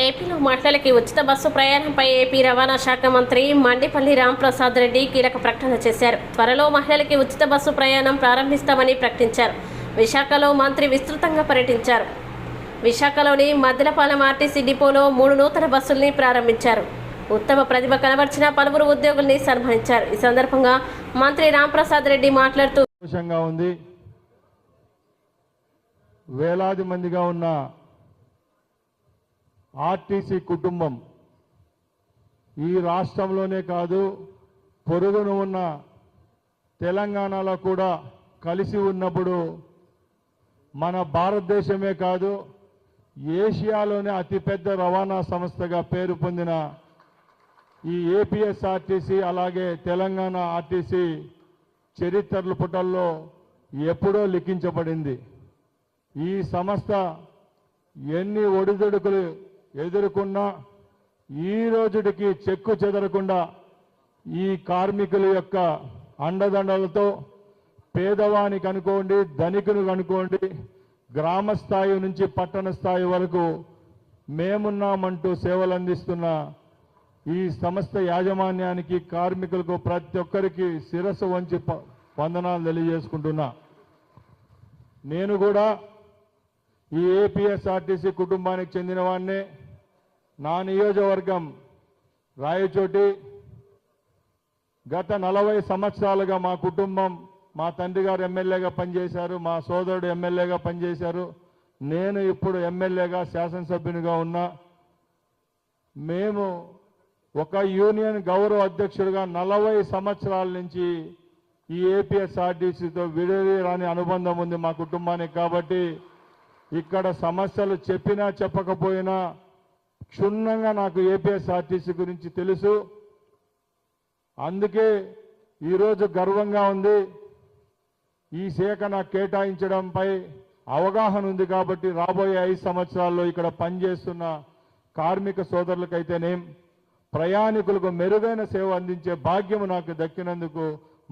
ఏపీలో మహిళలకి ఉచిత బస్సు ప్రయాణంపై ఏపీ రవాణా శాఖ మంత్రి మండిపల్లి రాంప్రసాద్ రెడ్డి కీలక ప్రకటన చేశారు. త్వరలో మహిళలకి ఉచిత బస్సు ప్రయాణం ప్రారంభిస్తామని ప్రకటించారు. విశాఖలో మంత్రి విస్తృతంగా పర్యటించారు. విశాఖలోని మద్దెలపాలెం ఆర్టీసీ డిపోలో 3 నూతన బస్సుల్ని ప్రారంభించారు. ఉత్తమ ప్రతిభ కనబర్చిన పలువురు ఉద్యోగుల్ని సన్మానించారు. ఈ సందర్భంగా మంత్రి రాంప్రసాద్ రెడ్డి మాట్లాడుతూ ఉంది వేలాది మందిగా ఉన్న ఆర్టీసీ కుటుంబం ఈ రాష్ట్రంలోనే కాదు పొరుగున ఉన్న తెలంగాణలో కూడా కలిసి ఉన్నప్పుడు మన భారతదేశమే కాదు ఏషియాలోనే అతిపెద్ద రవాణా సంస్థగా పేరు పొందిన ఈ ఏపీఎస్ఆర్టీసీ అలాగే తెలంగాణ ఆర్టీసీ చరిత్రల పుటల్లో ఎప్పుడో లిఖించబడింది. ఈ సంస్థ ఎన్ని ఒడిదుడుకులు ఎదుర్కొన్నా ఈ రోజుకి చెక్కు చెదరకుండా ఈ కార్మికుల యొక్క అండదండలతో పేదవానికి అనుకోండి ధనికునికి అనుకోండి గ్రామ స్థాయి నుంచి పట్టణ స్థాయి వరకు మేమున్నామంటూ సేవలు అందిస్తున్న ఈ సంస్థ యాజమాన్యానికి కార్మికులకు ప్రతి ఒక్కరికి శిరస్సు వంచి వందనాలు తెలియజేసుకుంటున్నా. నేను కూడా ఈ ఏపీఎస్ఆర్టీసీ కుటుంబానికి చెందిన వాడినే. నా నియోజకవర్గం రాయచోటి. గత 40 సంవత్సరాలుగా మా కుటుంబం, మా తండ్రి గారు ఎమ్మెల్యేగా పనిచేశారు, మా సోదరుడు ఎమ్మెల్యేగా పనిచేశారు, నేను ఇప్పుడు ఎమ్మెల్యేగా శాసనసభ్యునిగా ఉన్నా. మేము ఒక యూనియన్ గౌరవ అధ్యక్షుడిగా 40 సంవత్సరాల నుంచి ఈ ఏపీఎస్ఆర్టీసీతో విడదీయరాని అనుబంధం ఉంది మా కుటుంబానికి. కాబట్టి ఇక్కడ సమస్యలు చెప్పినా చెప్పకపోయినా క్షుణ్ణంగా నాకు ఏపీఎస్ఆర్టీసీ గురించి తెలుసు. అందుకే ఈరోజు గర్వంగా ఉంది. ఈ శాఖ నాకు కేటాయించడంపై అవగాహన ఉంది. కాబట్టి రాబోయే 5 సంవత్సరాల్లో ఇక్కడ పనిచేస్తున్న కార్మిక సోదరులకైతేనేం ప్రయాణికులకు మెరుగైన సేవ అందించే భాగ్యం నాకు దక్కినందుకు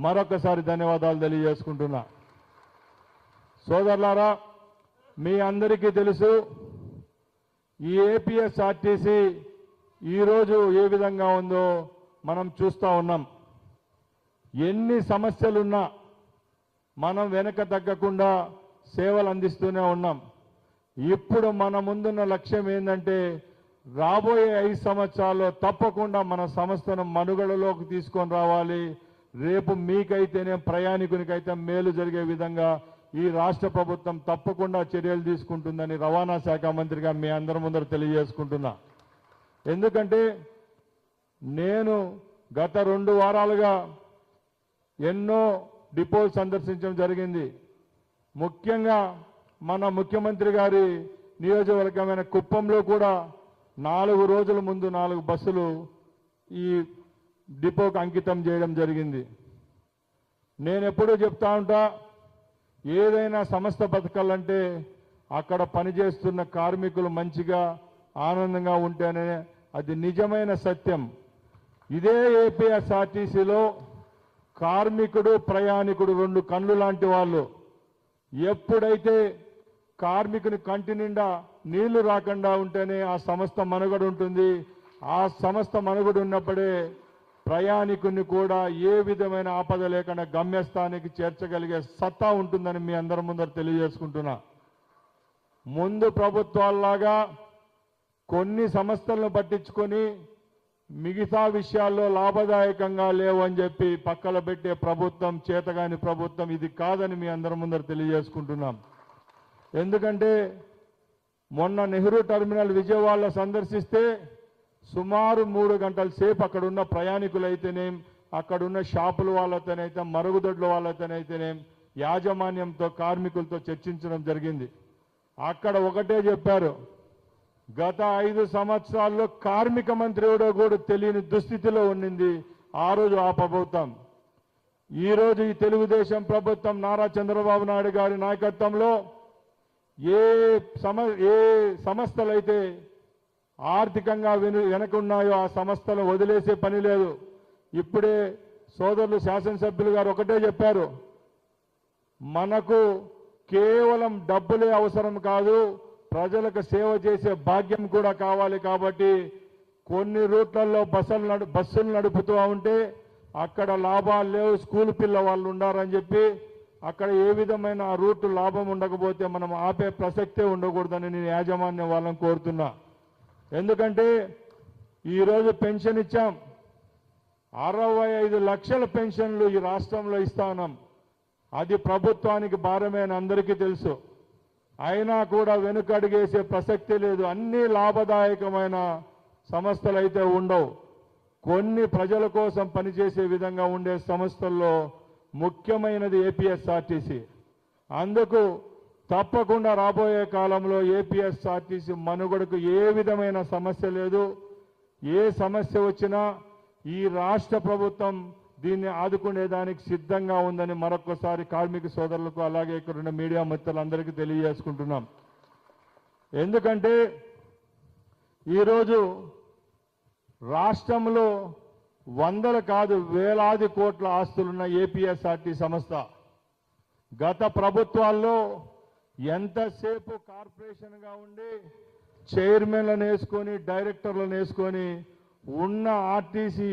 మరొకసారి ధన్యవాదాలు తెలియజేసుకుంటున్నా. సోదరులారా, మీ అందరికీ తెలుసు ఈ ఏపీఎస్ఆర్టీసీ ఈరోజు ఏ విధంగా ఉందో మనం చూస్తూ ఉన్నాం. ఎన్ని సమస్యలున్నా మనం వెనక తగ్గకుండా సేవలు అందిస్తూనే ఉన్నాం. ఇప్పుడు మన ముందున్న లక్ష్యం ఏంటంటే రాబోయే 5 సంవత్సరాల్లో తప్పకుండా మన సంస్థను మనుగడలోకి తీసుకొని రావాలి. రేపు మీకైతేనే ప్రయాణికునికైతే మేలు జరిగే విధంగా ఈ రాష్ట్ర ప్రభుత్వం తప్పకుండా చర్యలు తీసుకుంటుందని రవాణా శాఖ మంత్రిగా మీ అందరి ముందర తెలియజేసుకుంటున్నా. ఎందుకంటే నేను గత 2 వారాలుగా ఎన్నో డిపోలు సందర్శించడం జరిగింది. ముఖ్యంగా మన ముఖ్యమంత్రి గారి నియోజకవర్గమైన కుప్పంలో కూడా 4 రోజుల ముందు 4 బస్సులు ఈ డిపోకు అంకితం చేయడం జరిగింది. నేను ఎప్పుడూ చెప్తా ఉంటా, ఏదైనా సంస్థ బతకాలంటే అక్కడ పనిచేస్తున్న కార్మికులు మంచిగా ఆనందంగా ఉంటేనే అది నిజమైన సత్యం. ఇదే ఏపీఎస్ఆర్టీసీలో కార్మికుడు ప్రయాణికుడు 2 కళ్ళు లాంటి వాళ్ళు. ఎప్పుడైతే కార్మికుని కంటి నిండా నీళ్లు రాకుండా ఉంటేనే ఆ సంస్థ మనుగడ ఉంటుంది. ఆ సంస్థ మనుగడ ఉన్నప్పుడే ప్రయాణికుని కూడా ఏ విధమైన ఆపద లేకుండా గమ్యస్థానానికి చేర్చగలిగే సత్తా ఉంటుందని మీ అందరి ముందర తెలియజేసుకుంటున్నా. ముందు ప్రభుత్వాల్లాగా కొన్ని సంస్థలను పట్టించుకొని మిగతా విషయాల్లో లాభదాయకంగా లేవని చెప్పి పక్కన పెట్టే ప్రభుత్వం, చేతగాని ప్రభుత్వం ఇది కాదని మీ అందరి ముందర తెలియజేసుకుంటున్నాం. ఎందుకంటే మొన్న నెహ్రూ టెర్మినల్ విజయవాడలో సందర్శిస్తే సుమారు 3 గంటల సేపు అక్కడున్న ప్రయాణికులైతేనేం, అక్కడున్న షాపుల వాళ్ళతోనైతే, మరుగుదొడ్ల వాళ్ళతోనైతేనేం యాజమాన్యంతో కార్మికులతో చర్చించడం జరిగింది. అక్కడ ఒకటే చెప్పారు, గత 5 సంవత్సరాల్లో కార్మిక మంత్రి కూడా తెలియని దుస్థితిలో ఉండింది ఆ రోజు ఆ ప్రభుత్వం. ఈరోజు ఈ తెలుగుదేశం ప్రభుత్వం నారా చంద్రబాబు నాయుడు గారి నాయకత్వంలో ఏ సంస్థలైతే ఆర్థికంగా వెనకున్నాయో ఆ సంస్థలు వదిలేసే పని లేదు. ఇప్పుడే సోదరులు శాసనసభ్యులు గారు ఒకటే చెప్పారు, మనకు కేవలం డబ్బులే అవసరం కాదు, ప్రజలకు సేవ చేసే భాగ్యం కూడా కావాలి. కాబట్టి కొన్ని రూట్లలో బస్సులు నడుపుతూ ఉంటే అక్కడ లాభాలు లేవు, స్కూల్ పిల్ల వాళ్ళు ఉండారని చెప్పి అక్కడ ఏ విధమైన ఆ రూట్ లాభం ఉండకపోతే మనం ఆపే ప్రసక్తే ఉండకూడదని నేను యాజమాన్యం వాళ్ళని కోరుతున్నా. ఎందుకంటే ఈరోజు పెన్షన్ ఇచ్చాం, 65 లక్షల పెన్షన్లు ఈ రాష్ట్రంలో ఇస్తా ఉన్నాం. అది ప్రభుత్వానికి భారమే అని అందరికీ తెలుసు. అయినా కూడా వెనుకడుగేసే ప్రసక్తి లేదు. అన్ని లాభదాయకమైన సంస్థలు అయితే ఉండవు. కొన్ని ప్రజల కోసం పనిచేసే విధంగా ఉండే సంస్థల్లో ముఖ్యమైనది ఏపీఎస్ఆర్టీసీ. అందుకు తప్పకుండా రాబోయే కాలంలో ఏపీఎస్ఆర్టీసీ మనుగడకు ఏ విధమైన సమస్య లేదు. ఏ సమస్య వచ్చినా ఈ రాష్ట్ర ప్రభుత్వం దీన్ని ఆదుకునేదానికి సిద్ధంగా ఉందని మరొకసారి కార్మిక సోదరులకు అలాగే ఇక్కడ ఉన్న మీడియా మిత్రులందరికీ తెలియజేసుకుంటున్నాం. ఎందుకంటే ఈరోజు రాష్ట్రంలో వందల కాదు వేలాది కోట్ల ఆస్తులున్న ఏపీఎస్ఆర్టీ సంస్థ గత ప్రభుత్వాల్లో ఎంతసేపు కార్పొరేషన్గా ఉండి చైర్మన్లను వేసుకొని డైరెక్టర్లను వేసుకొని ఉన్న ఆర్టీసీ